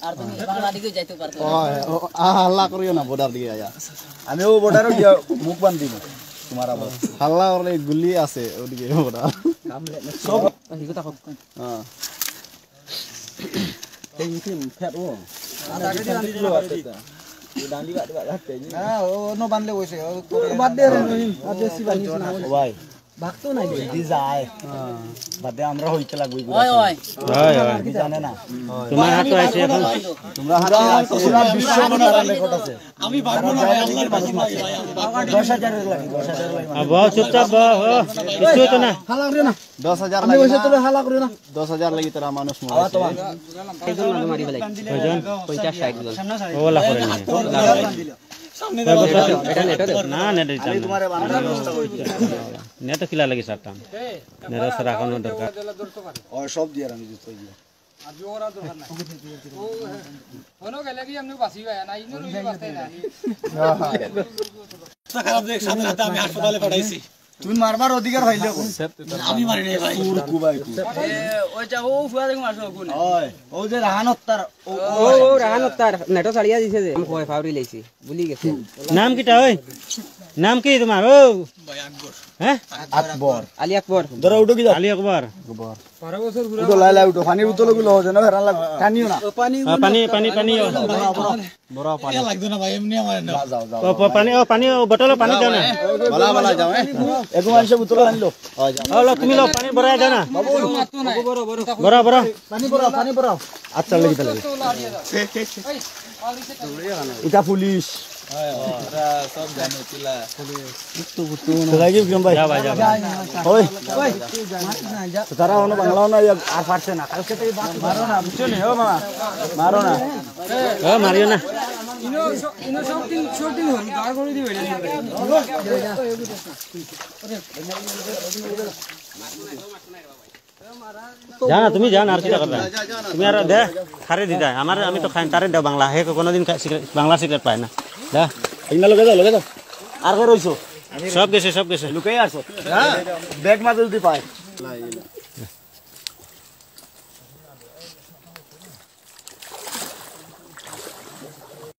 আর তুমি বাংলা দিকে যাইতে পারতো হাল্লা করিও না বর্ডার দিকে আয়া আমিও বর্ডারে গিয়া মুখ বান্ধি না তোমার আবার হাল্লা করলে গুলি আছে ওদিকে বর্ডার সব হিগো তাকো হ্যাঁ এই কি ফেট ও আগে দিলো ডান্ডি গাড়ি হাতে হ্যাঁ ও নো বানলে কইছে বাদ দে রে আর বেশি বানিস না ভাই ভাগতো নাই দি যায় বাদে আমরা হইতে লাগবে ওই ওই কি জানে না তোমার হাতে আছে এখন তোমরা হাতে পুরো বিশ্ব মনার রেকর্ড আছে আমি ভাগবো না ভাই আল্লাহর বাজি ভাই 10000 এর লাগি 10000 এর লাগি বহুত চুপচাপ কিছু তো না হালা করে না 10000 লাগি ওইসে তো হালা করে না 10000 লাগি তোরা মানুষ মরে তোমার এইজন মানুষ মারি ফেলাই কয়জন 50 60 জন ওলা করে না সামনে এটা নেট না নেট আমি তোমারে বানানোর ব্যবস্থা করি নেট কিলা লাগি সারতাম নেট রাখানো দরকার ও সব দিয়ে আমি দিতে হই আজ ওরা দরকার নাই ওনো গেলে কি আমনে বাসি ভাই না ইনো রুই বাসতে না খারাপ দেখ সামনে হাতে আমি হাসপাতালে পাঠাইছি তুমি মারবার অধিকার হইলে আমি মারি নাই ভাই কুবাই ওইটা ও ফুয়া দেখো মারছো কোন ওই ও যে রাহানত তার ও রাহান তার নেটো ছাড়িয়া দিছে যে আমি কয় ফাউরি লাইছি ভুলি গেছে নাম কিটা ওই নাম কি তোমার ও ভাই আকবর হ্যাঁ আকবর আলী আকবর ধরো উঠো কি আলী আকবর 12 বছর ঘুরে উঠো লাই উঠো পানি উতলো গুলো হচ্ছে না হেরান লাগ টানিও না পানি পানি পানি বড় পানি লাগতো না ভাই এমনি আমার না যাও যাও পানি বটল পানি দাও না বলা বলা যাও এগো মানুষ উতলো আনলো যাও ও তুমি লো পানি ভরা দাও না মারতো না বড় বড় বড় বড় পানি পড়াও আচ্ছা লাগি তাহলে এটা পুলিশ সব জানো চিলা রাগিব কেম ভাই যা ভাই যা ওই তারা হনো বাংলাও না আর পারছে না কালকে তো মারো না বুঝছো নি ও মামা মারো না ও মারিও না ইনো সব দিন হল দাঁড় করে দিবে জানা তুমি জানা আর কি করবে তুমি আর দে খারে দি দে আমার আমি তো খাই তারে দাও বাংলা হে কোনদিন বাংলা সিগারেট পায় না দে ইগনা লগে যাও আর কে রইছো সব গেছে লুকাই আসো হ্যাঁ ব্যাগ মাঝে যদি পায়